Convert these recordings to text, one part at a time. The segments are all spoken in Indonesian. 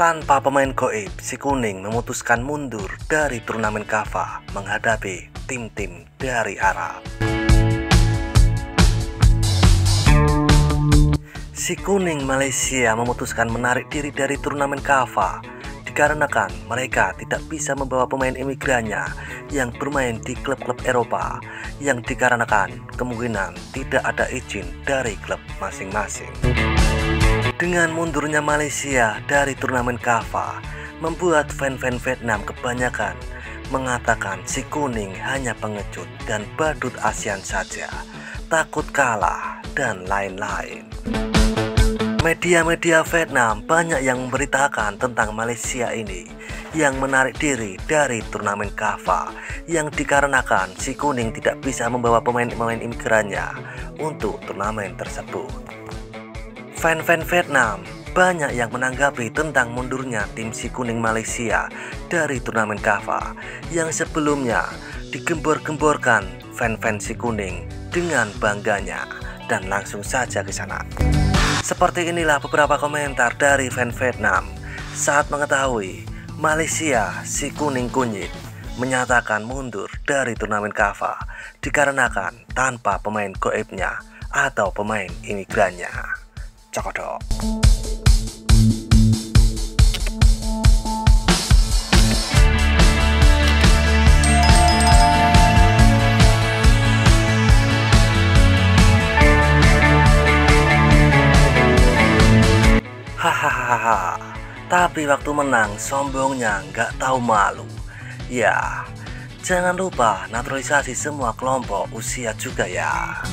Tanpa pemain goib, si kuning memutuskan mundur dari turnamen KAFA menghadapi tim-tim dari Arab. Si kuning Malaysia memutuskan menarik diri dari turnamen KAFA dikarenakan mereka tidak bisa membawa pemain imigrannya yang bermain di klub-klub Eropa yang dikarenakan kemungkinan tidak ada izin dari klub masing-masing. Dengan mundurnya Malaysia dari turnamen KAFA membuat fan-fan Vietnam kebanyakan mengatakan si kuning hanya pengecut dan badut ASEAN saja, takut kalah dan lain-lain. Media-media Vietnam banyak yang memberitakan tentang Malaysia ini yang menarik diri dari turnamen KAFA yang dikarenakan si kuning tidak bisa membawa pemain-pemain imigrannya untuk turnamen tersebut. Fan-fan Vietnam banyak yang menanggapi tentang mundurnya tim si kuning Malaysia dari turnamen KAFA yang sebelumnya digembor-gemborkan fan-fan si kuning dengan bangganya dan langsung saja ke sana. Seperti inilah beberapa komentar dari fan Vietnam saat mengetahui Malaysia si kuning kunyit menyatakan mundur dari turnamen KAFA dikarenakan tanpa pemain goibnya atau pemain imigrannya. Cokodok. Hahaha, tapi waktu menang sombongnya nggak tahu malu. Ya, jangan lupa naturalisasi semua kelompok usia juga ya.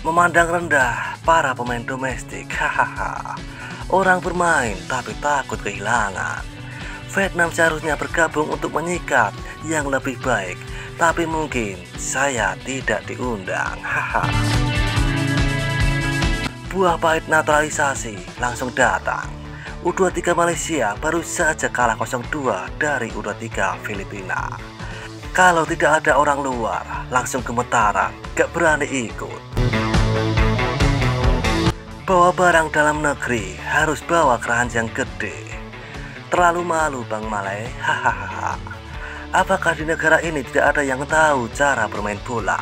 Memandang rendah para pemain domestik, hahaha. Orang bermain tapi takut kehilangan. Vietnam seharusnya bergabung untuk menyikat yang lebih baik, tapi mungkin saya tidak diundang, haha. Buah pahit naturalisasi langsung datang. U23 Malaysia baru saja kalah 0-2 dari U23 Filipina. Kalau tidak ada orang luar, langsung gemetaran, gak berani ikut. Bawa barang dalam negeri harus bawa keranjang gede. Terlalu malu Bang Malay, hahaha. Apakah di negara ini tidak ada yang tahu cara bermain bola?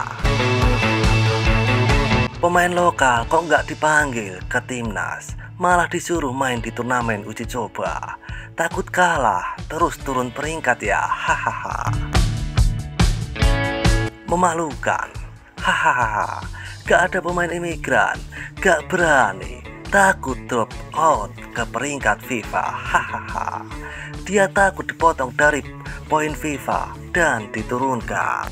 Pemain lokal kok nggak dipanggil ke timnas, malah disuruh main di turnamen uji coba. Takut kalah, terus turun peringkat ya, hahaha. Memalukan, hahaha. Gak ada pemain imigran, gak berani, takut drop out ke peringkat FIFA, hahaha. Dia takut dipotong dari poin FIFA dan diturunkan.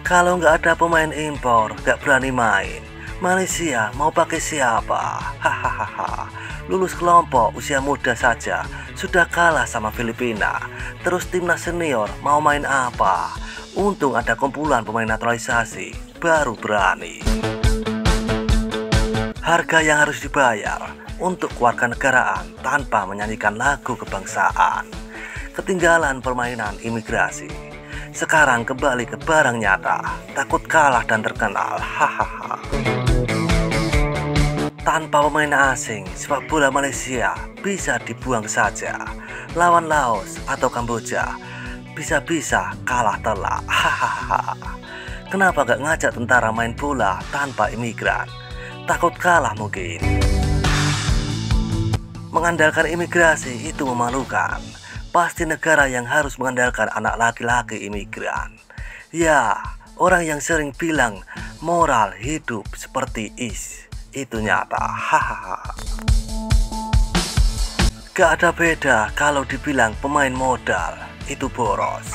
Kalau nggak ada pemain impor, gak berani main. Malaysia mau pakai siapa? Hahaha. Lulus kelompok usia muda saja sudah kalah sama Filipina. Terus timnas senior mau main apa? Untung ada kumpulan pemain naturalisasi baru berani. Harga yang harus dibayar untuk kewarganegaraan tanpa menyanyikan lagu kebangsaan. Ketinggalan permainan imigrasi. Sekarang kembali ke barang nyata, takut kalah dan terkenal, hahaha. Tanpa pemain asing, sepak bola Malaysia bisa dibuang saja. Lawan Laos atau Kamboja bisa-bisa kalah telak, hahaha. Kenapa gak ngajak tentara main bola tanpa imigran? Takut kalah mungkin. Mengandalkan imigrasi itu memalukan. Pasti negara yang harus mengandalkan anak laki-laki imigran. Ya, orang yang sering bilang moral hidup seperti itu nyata, hahaha. Gak ada beda kalau dibilang pemain modal itu boros.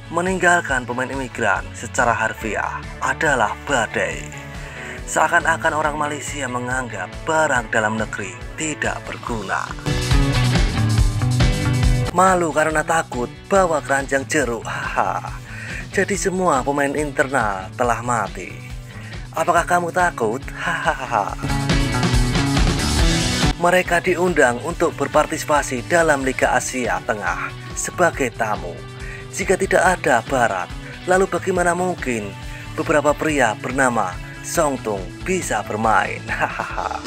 Meninggalkan pemain imigran secara harfiah adalah badai. Seakan-akan orang Malaysia menganggap barang dalam negeri tidak berguna. Malu karena takut bawa keranjang jeruk, haha. Jadi semua pemain internal telah mati. Apakah kamu takut? Hahaha. Mereka diundang untuk berpartisipasi dalam Liga Asia Tengah sebagai tamu. Jika tidak ada Barat, lalu bagaimana mungkin beberapa pria bernama Song Tung bisa bermain? Hahaha.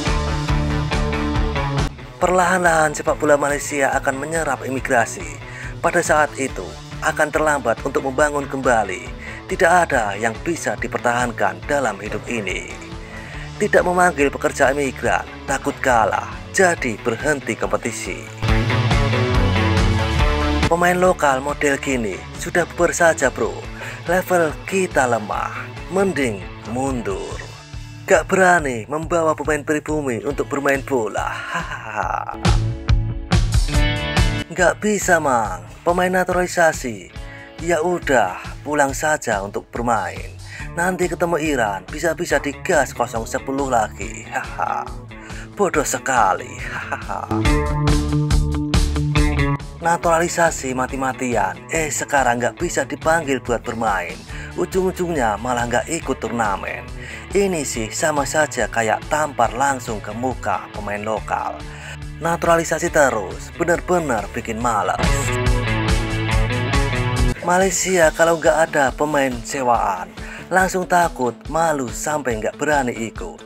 Perlahan-lahan sepak bola Malaysia akan menyerap imigrasi. Pada saat itu akan terlambat untuk membangun kembali. Tidak ada yang bisa dipertahankan dalam hidup ini. Tidak memanggil pekerja imigran, takut kalah, jadi berhenti kompetisi. Pemain lokal model gini sudah bubar saja bro. Level kita lemah, mending mundur. Gak berani membawa pemain pribumi untuk bermain bola. Hahaha. Gak bisa mang, pemain naturalisasi. Ya udah, pulang saja untuk bermain. Nanti ketemu Iran, bisa-bisa digas 0-10 lagi. Haha. Bodoh sekali. Hahaha. Naturalisasi mati-matian. Sekarang gak bisa dipanggil buat bermain. Ujung-ujungnya malah gak ikut turnamen. Ini sih sama saja kayak tampar langsung ke muka pemain lokal. Naturalisasi terus, benar-benar bikin malas. Malaysia kalau nggak ada pemain sewaan, langsung takut, malu sampai nggak berani ikut.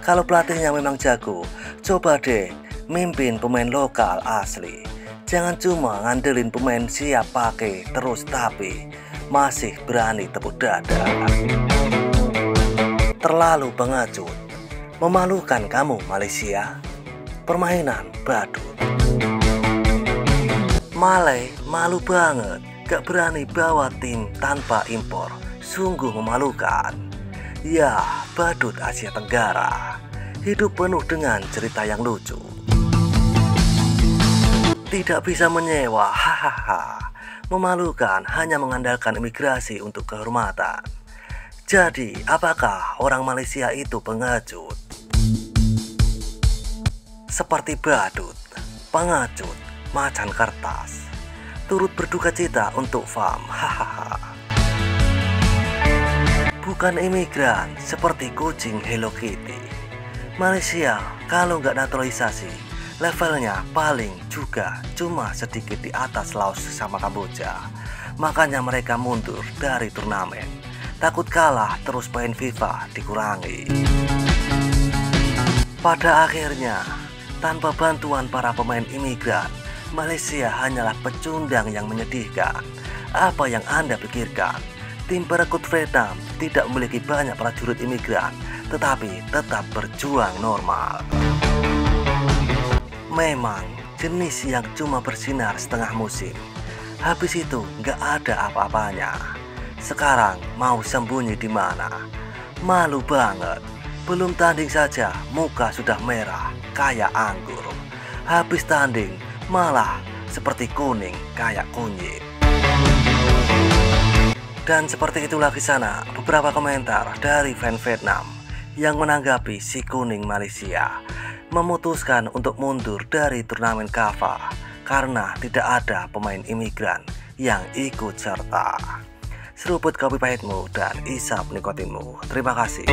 Kalau pelatihnya memang jago, coba deh mimpin pemain lokal asli. Jangan cuma ngandelin pemain siap pakai terus tapi masih berani tepuk dada. Terlalu pengecut, memalukan kamu Malaysia. Permainan badut. Malay malu banget, gak berani bawa tim tanpa impor. Sungguh memalukan. Ya, badut Asia Tenggara. Hidup penuh dengan cerita yang lucu. Tidak bisa menyewa, hahaha. Memalukan hanya mengandalkan imigrasi untuk kehormatan. Jadi, apakah orang Malaysia itu pengecut? Seperti badut, pengecut, macan kertas. Turut berduka cita untuk FAM, hahaha. Bukan imigran seperti kucing Hello Kitty. Malaysia kalau nggak naturalisasi, levelnya paling juga cuma sedikit di atas Laos sama Kamboja. Makanya mereka mundur dari turnamen. Takut kalah terus poin FIFA dikurangi. Pada akhirnya, tanpa bantuan para pemain imigran, Malaysia hanyalah pecundang yang menyedihkan. Apa yang Anda pikirkan? Tim perekrut Vietnam tidak memiliki banyak prajurit imigran, tetapi tetap berjuang normal. Memang jenis yang cuma bersinar setengah musim. Habis itu nggak ada apa-apanya. Sekarang mau sembunyi di mana? Malu banget. Belum tanding saja muka sudah merah kayak anggur. Habis tanding malah seperti kuning kayak kunyit. Dan seperti itulah di sana beberapa komentar dari fan Vietnam yang menanggapi si kuning Malaysia memutuskan untuk mundur dari turnamen KAFA karena tidak ada pemain imigran yang ikut serta. Seruput kopi pahitmu dan isap nikotinmu. Terima kasih.